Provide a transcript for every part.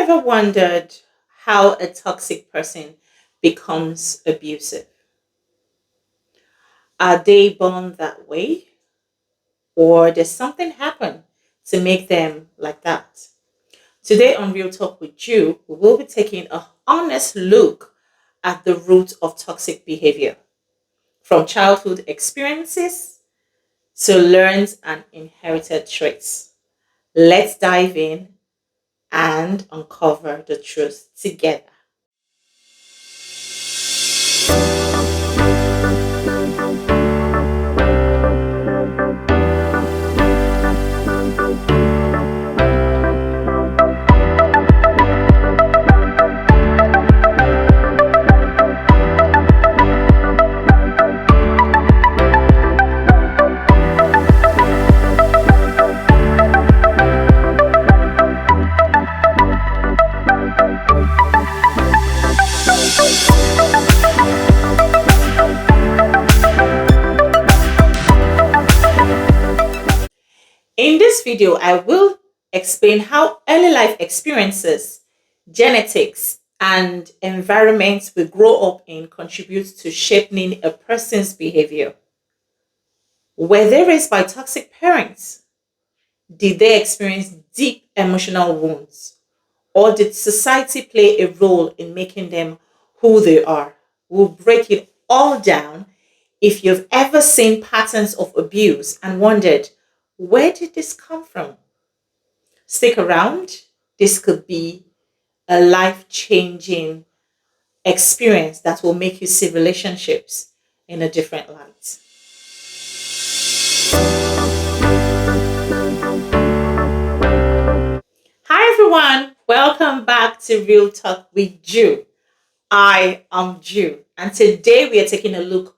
ever wondered how a toxic person becomes abusive? Are they born that way? Or does something happen to make them like that? Today on Real Talk with You, we will be taking a honest look at the root of toxic behavior, from childhood experiences to learned and inherited traits. Let's dive in and uncover the truth together. In this video, I will explain how early life experiences, genetics, and environments we grow up in contribute to shaping a person's behavior. Were they raised by toxic parents? Did they experience deep emotional wounds? Or did society play a role in making them who they are? We'll break it all down. If you've ever seen patterns of abuse and wondered, where did this come from? Stick around. This could be a life changing experience that will make you see relationships in a different light. Hi, everyone. Welcome back to Real Talk with Ju. I am Ju, and today we are taking a look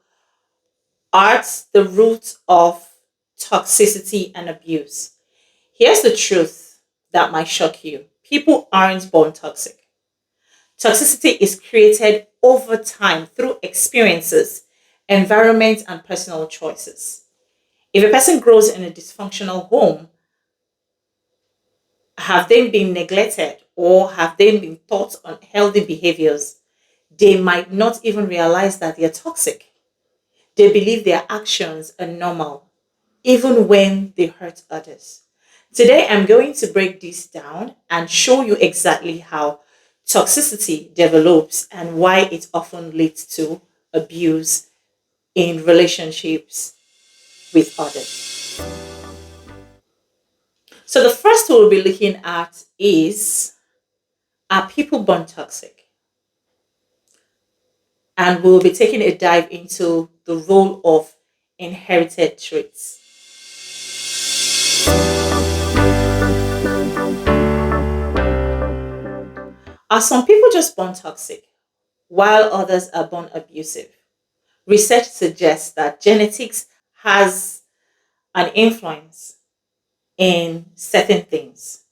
at the root of toxicity and abuse. Here's the truth that might shock you: people aren't born toxic. Toxicity is created over time through experiences, environment, and personal choices. If a person grows in a dysfunctional home, have they been neglected or have they been taught unhealthy behaviors, they might not even realize that they're toxic. They believe their actions are normal, even when they hurt others. Today, I'm going to break this down and show you exactly how toxicity develops and why it often leads to abuse in relationships with others. So, the first we'll be looking at is, are people born toxic? And we'll be taking a dive into the role of inherited traits. Are some people just born toxic while others are born abusive? Research suggests that genetics has an influence in certain things.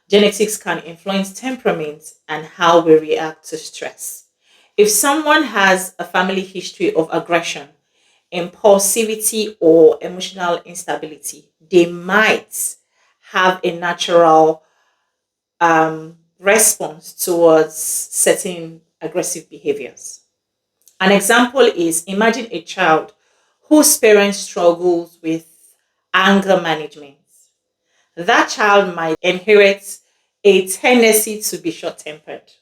Genetics can influence temperament and how we react to stress. If someone has a family history of aggression, impulsivity, or emotional instability, they might have a natural response towards certain aggressive behaviors. An example is, imagine a child whose parents struggles with anger management. That child might inherit a tendency to be short-tempered.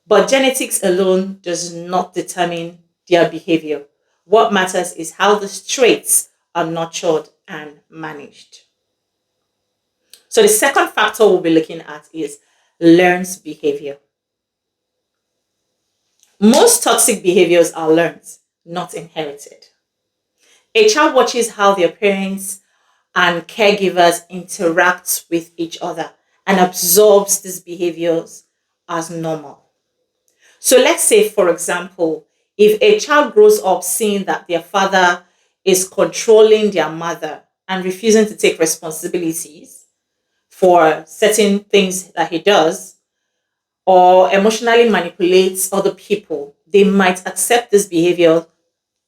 But genetics alone does not determine their behavior. What matters is how the traits are nurtured and managed. So the second factor we'll be looking at is learned behavior. Most toxic behaviors are learned, not inherited. A child watches how their parents and caregivers interact with each other and absorbs these behaviors as normal. So let's say, for example, if a child grows up seeing that their father is controlling their mother and refusing to take responsibilities for certain things that he does, or emotionally manipulates other people, they might accept this behavior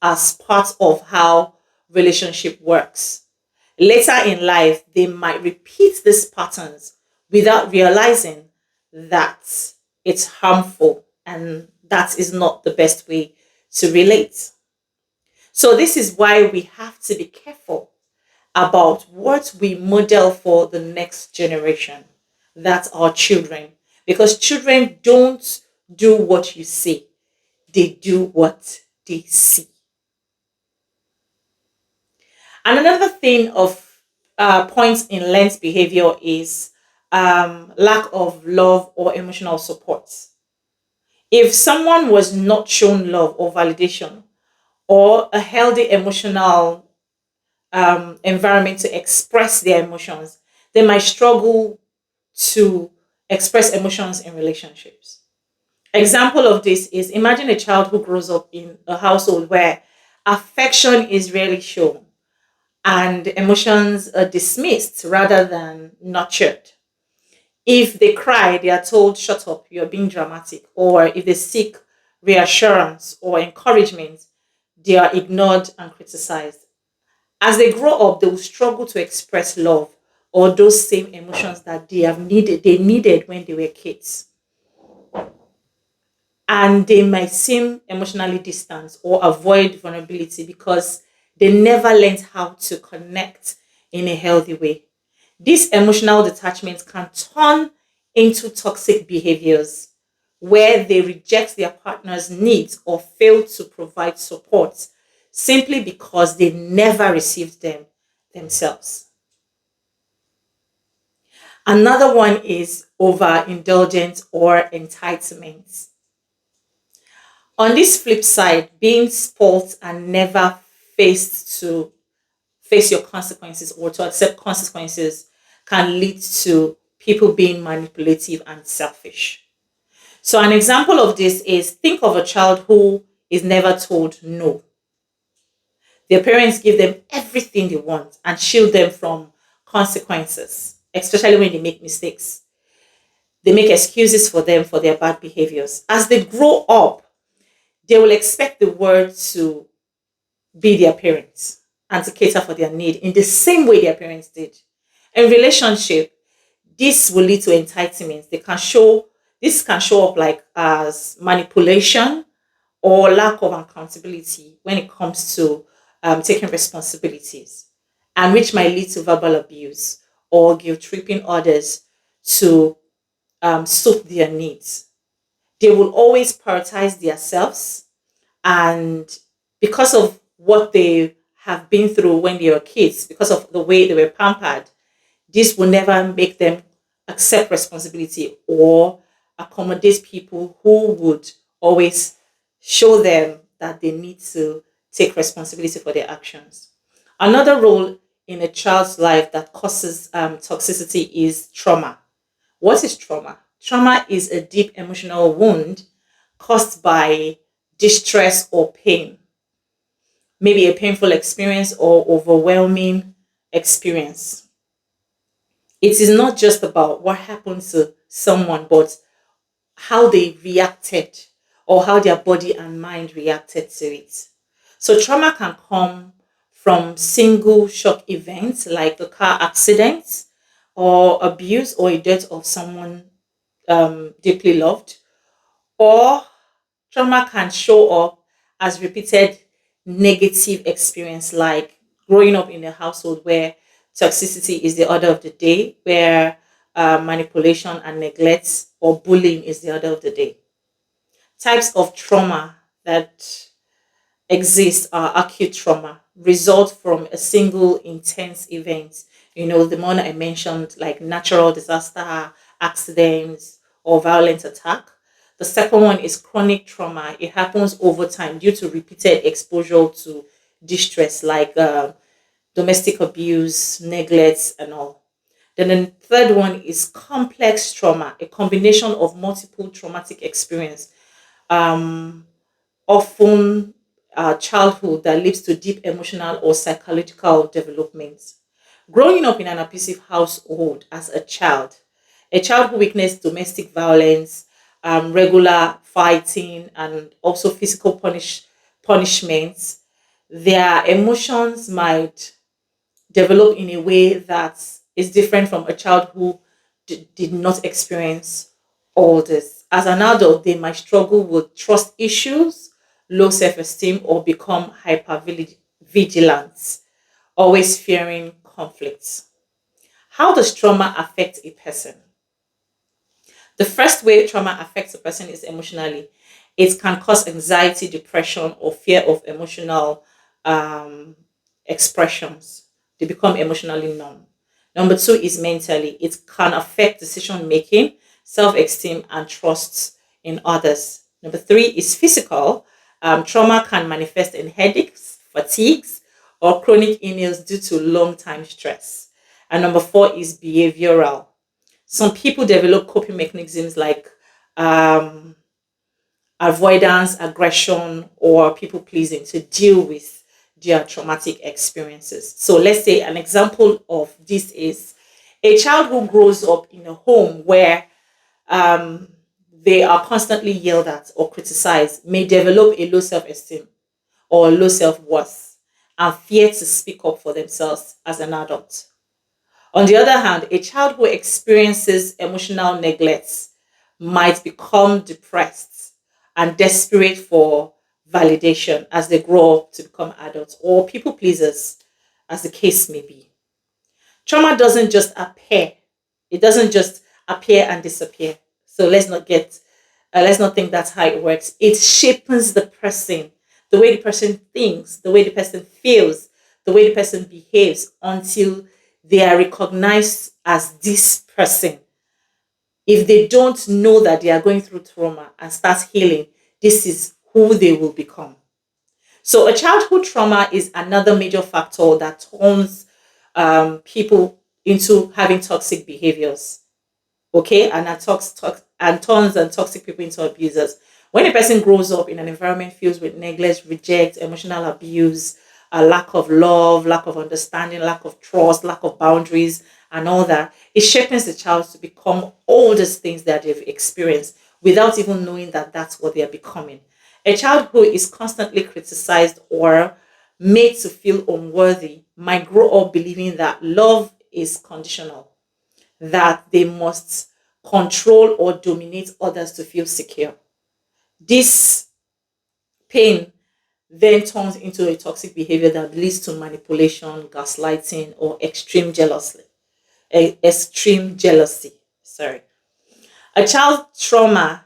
as part of how relationship works. Later in life, they might repeat these patterns without realizing that it's harmful and that is not the best way to relate. So, this is why we have to be careful about what we model for the next generation. That's our children. Because children don't do what you say, they do what they see. And another thing of points in learned behavior is lack of love or emotional support. If someone was not shown love or validation or a healthy emotional environment to express their emotions, they might struggle to express emotions in relationships. Example of this is, imagine a child who grows up in a household where affection is rarely shown and emotions are dismissed rather than nurtured. If they cry, they are told, shut up, you're being dramatic. Or if they seek reassurance or encouragement, they are ignored and criticized. As they grow up, they will struggle to express love or those same emotions that they needed when they were kids. And they might seem emotionally distant or avoid vulnerability because they never learned how to connect in a healthy way. This emotional detachment can turn into toxic behaviors where they reject their partner's needs or fail to provide support simply because they never received them themselves. Another one is overindulgence or entitlement. On this flip side, being spoilt and never faced to face your consequences or to accept consequences can lead to people being manipulative and selfish. So, an example of this is, think of a child who is never told no. Their parents give them everything they want and shield them from consequences, especially when they make mistakes. They make excuses for them for their bad behaviors. As they grow up, they will expect the world to be their parents and to cater for their need in the same way their parents did. In relationship, this will lead to entitlement. This can show up like as manipulation or lack of accountability when it comes to taking responsibilities, and which might lead to verbal abuse or guilt tripping others to suit their needs. They will always prioritize themselves, and because of what they have been through when they were kids, because of the way they were pampered, this will never make them accept responsibility or accommodate people who would always show them that they need to take responsibility for their actions. Another role in a child's life that causes toxicity is trauma. What is trauma? Trauma is a deep emotional wound caused by distress or pain, maybe a painful experience or overwhelming experience. It is not just about what happened to someone, but how they reacted or how their body and mind reacted to it. So, trauma can come from single shock events like a car accident or abuse or a death of someone deeply loved, or trauma can show up as repeated negative experience, like growing up in a household where toxicity is the order of the day, where manipulation and neglect or bullying is the order of the day. Types of trauma that exist are acute trauma, result from a single intense event. The one I mentioned, like natural disaster, accidents, or violent attack. The second one is chronic trauma. It happens over time due to repeated exposure to distress, like domestic abuse, neglect, and all. Then the third one is complex trauma, a combination of multiple traumatic experience, um, often childhood that leads to deep emotional or psychological development. Growing up in an abusive household as a child who witnessed domestic violence, regular fighting, and also physical punishments, their emotions might develop in a way that is different from a child who did not experience all this. As an adult, they might struggle with trust issues, low self esteem, or become hyper vigilant, always fearing conflicts. How does trauma affect a person? The first way trauma affects a person is emotionally. It can cause anxiety, depression, or fear of emotional um, expressions. They become emotionally numb. Number two is mentally. It can affect decision making, self esteem, and trust in others. Number three is physical. Trauma can manifest in headaches, fatigues, or chronic illness due to long time stress. And number four is behavioral. Some people develop coping mechanisms like um, avoidance, aggression, or people pleasing to deal with their traumatic experiences. So, let's say an example of this is a child who grows up in a home where um, they are constantly yelled at or criticized may develop a low self esteem or low self worth and fear to speak up for themselves as an adult. On the other hand, a child who experiences emotional neglect might become depressed and desperate for validation as they grow up to become adults, or people pleasers, as the case may be. Trauma doesn't just appear, it doesn't just appear and disappear. So let's not think that's how it works. It shapes the person, the way the person thinks, the way the person feels, the way the person behaves until they are recognized as this person. If they don't know that they are going through trauma and start healing, this is who they will become. So, a childhood trauma is another major factor that turns people into having toxic behaviors. Okay, and and turns and toxic people into abusers. When a person grows up in an environment filled with neglect, reject, emotional abuse, a lack of love, lack of understanding, lack of trust, lack of boundaries, and all that, it shapes the child to become all these things that they've experienced without even knowing that that's what they are becoming. A child who is constantly criticized or made to feel unworthy might grow up believing that love is conditional, that they must control or dominate others to feel secure. This pain then turns into a toxic behavior that leads to manipulation, gaslighting, or extreme jealousy. Sorry. A child trauma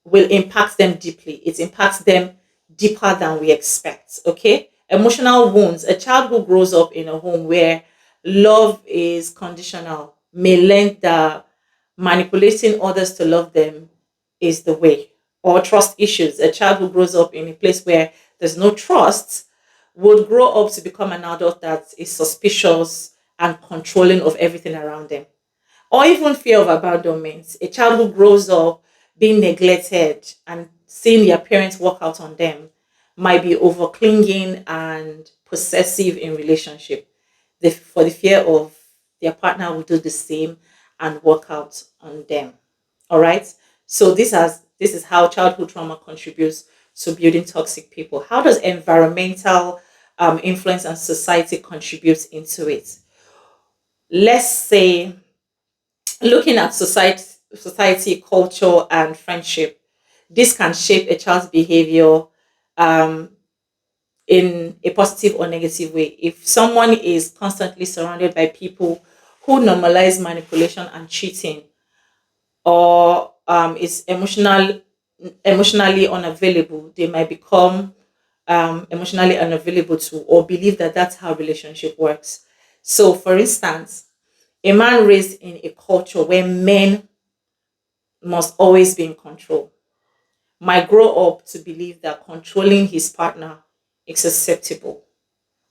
will impact them deeply. It impacts them deeper than we expect. Okay. Emotional wounds. A child who grows up in a home where love is conditional may learn that manipulating others to love them is the way. Or trust issues. A child who grows up in a place where there's no trust would grow up to become an adult that is suspicious and controlling of everything around them, or even fear of abandonment. A child who grows up being neglected and seeing their parents walk out on them might be over clinging and possessive in relationship. For the fear of their partner will do the same and work out on them. All right. So this is how childhood trauma contributes to building toxic people. How does environmental influence and society contribute into it? Let's say looking at society, culture, and friendship, this can shape a child's behavior um, in a positive or negative way. If someone is constantly surrounded by people who normalize manipulation and cheating, or is emotionally unavailable, they might become emotionally unavailable to, or believe that that's how relationship works. So, for instance, a man raised in a culture where men must always be in control might grow up to believe that controlling his partner is acceptable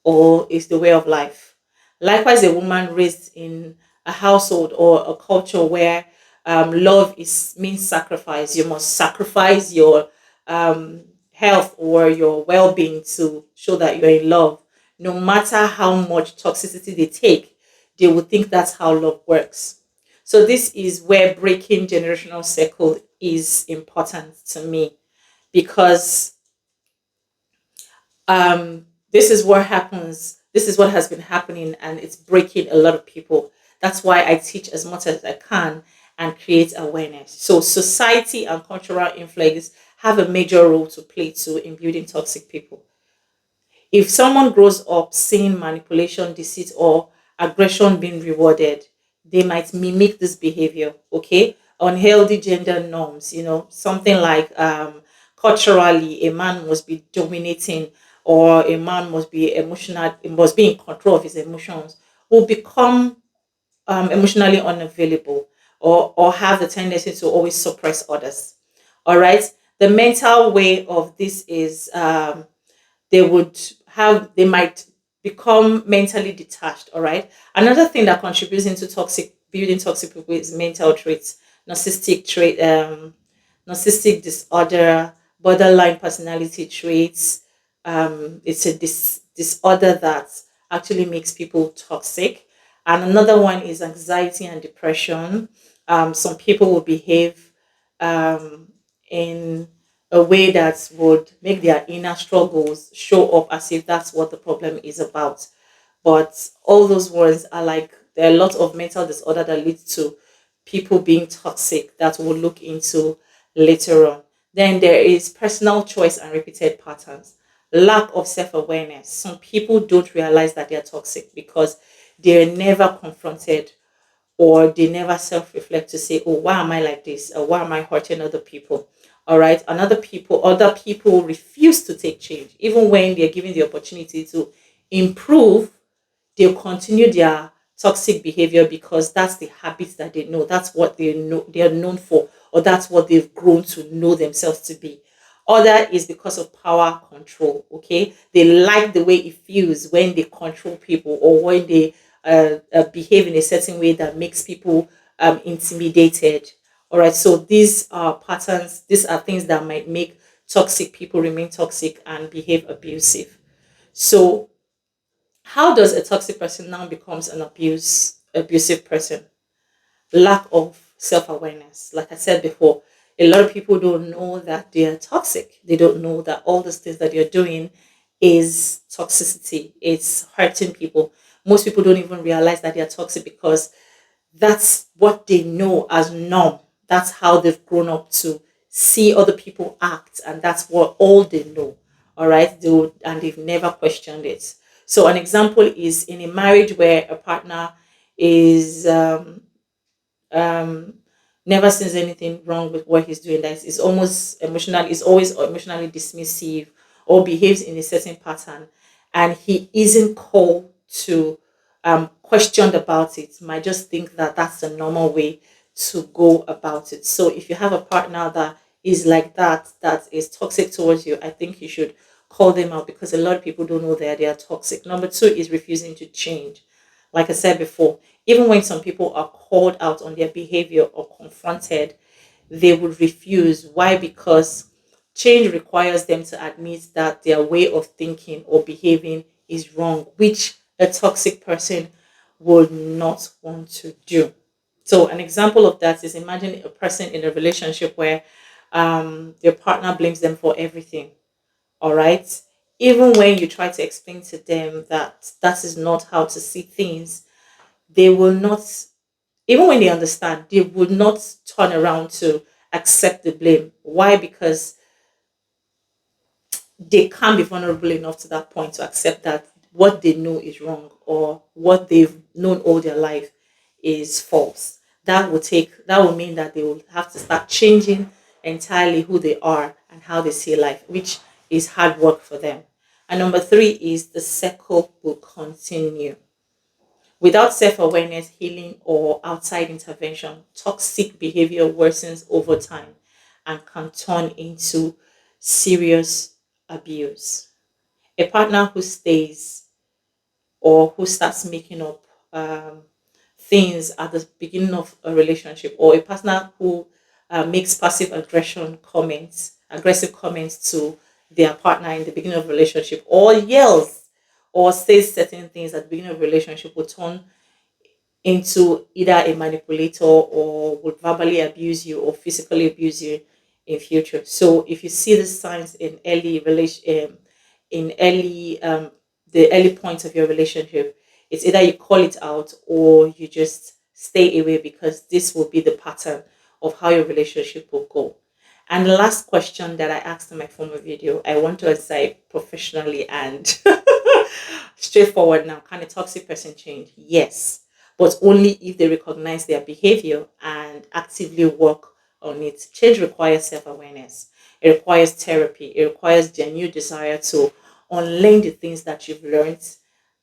or is the way of life. Likewise, a woman raised in a household or a culture where love is means sacrifice. You must sacrifice your health or your well-being to show that you're in love. No matter how much toxicity they take, they will think that's how love works. So this is where breaking generational cycle is important to me, because this is what happens. This is what has been happening, and it's breaking a lot of people. That's why I teach as much as I can, and create awareness. So society and cultural influence have a major role to play too in building toxic people. If someone grows up seeing manipulation, deceit, or aggression being rewarded, they might mimic this behavior. Okay, unhealthy gender norms. Something like culturally, a man must be dominating, or a man must be emotional, must be in control of his emotions, will become emotionally unavailable, or have the tendency to always suppress others. All right. The mental way of this is they might become mentally detached. All right. Another thing that contributes into toxic building toxic people is mental traits, narcissistic trait, narcissistic disorder, borderline personality traits. It's a disorder that actually makes people toxic. And another one is anxiety and depression. Some people will behave um, in a way that would make their inner struggles show up as if that's what the problem is about. But all those ones are like, there are a lot of mental disorder that leads to people being toxic that we'll look into later on. Then there is personal choice and repeated patterns. Lack of self-awareness. Some people don't realize that they're toxic because they're never confronted, or they never self-reflect to say, oh, why am I like this, or why am I hurting other people. All right. Other people refuse to take change even when they're given the opportunity to improve. They'll continue their toxic behavior because that's the habits that they know, that's what they are known for, or that's what they've grown to know themselves to be. Other is because of power control. Okay, they like the way it feels when they control people, or when they behave in a certain way that makes people intimidated. All right, so these are patterns, these are things that might make toxic people remain toxic and behave abusive. So how does a toxic person now becomes an abusive person? Lack of self-awareness. Like I said before, a lot of people don't know that they are toxic. They don't know that all these things that you're doing is toxicity. It's hurting people. Most people don't even realize that they are toxic because that's what they know as norm. That's how they've grown up to see other people act, and that's what all they know. All right, and they've never questioned it. So an example is in a marriage where a partner is um, never sees anything wrong with what he's doing. That is almost emotional. Is always emotionally dismissive, or behaves in a certain pattern, and he isn't called to questioned about it. Might just think that that's the normal way to go about it. So if you have a partner that is like that, that is toxic towards you, I think you should call them out, because a lot of people don't know that they are toxic. Number two is refusing to change. Like I said before, even when some people are called out on their behavior or confronted, they would refuse. Why? Because change requires them to admit that their way of thinking or behaving is wrong, which a toxic person would not want to do. So, an example of that is, imagine a person in a relationship where their partner blames them for everything. All right. Even when you try to explain to them that that is not how to see things, they will not, even when they understand, they would not turn around to accept the blame. Why? Because they can't be vulnerable enough to that point to accept that what they know is wrong, or what they've known all their life is false. That will mean that they will have to start changing entirely who they are and how they see life, which is hard work for them. And number three is the cycle will continue. Without self awareness, healing, or outside intervention, toxic behavior worsens over time and can turn into serious abuse. A partner who stays, or who starts making up things at the beginning of a relationship, or a partner who makes aggressive comments to their partner in the beginning of a relationship, or yells or says certain things at the beginning of a relationship, will turn into either a manipulator, or would verbally abuse you or physically abuse you in future. So if you see the signs in early relation, in early the early points of your relationship, it's either you call it out or you just stay away, because this will be the pattern of how your relationship will go. And the last question that I asked in my former video, I want to answer it professionally and straightforward now. Can a toxic person change? Yes, but only if they recognize their behavior and actively work on it. Change requires self awareness, it requires therapy, it requires genuine desire to unlearn the things that you've learned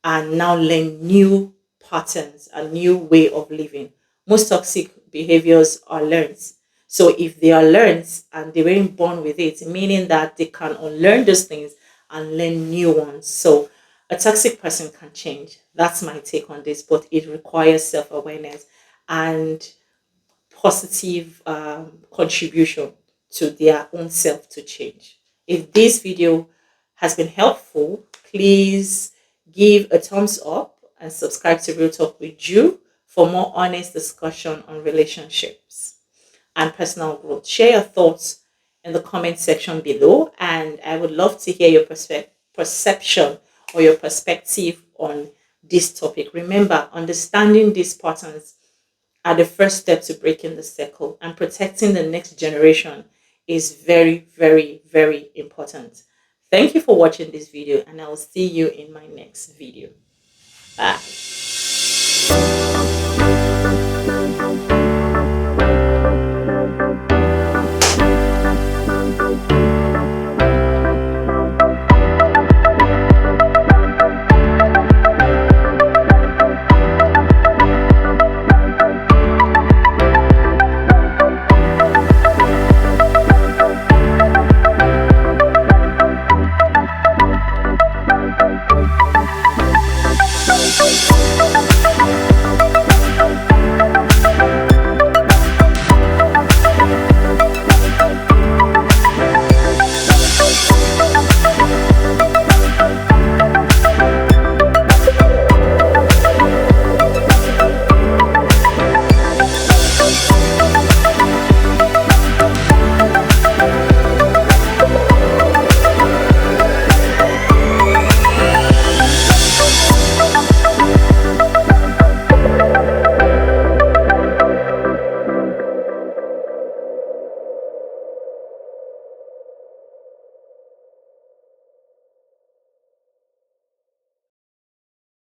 and now learn new patterns, a new way of living. Most toxic behaviors are learned. So if they are learned and they weren't born with it, meaning that they can unlearn those things and learn new ones. So a toxic person can change. That's my take on this, but it requires self awareness and positive contribution to their own self to change. If this video has been helpful, please give a thumbs up and subscribe to Real Talk with Ju for more honest discussion on relationships and personal growth. Share your thoughts in the comment section below, and I would love to hear your perception or your perspective on this topic. Remember, understanding these patterns are the first step to breaking the cycle, and protecting the next generation is very, very, very important. Thank you for watching this video, and I will see you in my next video. Bye.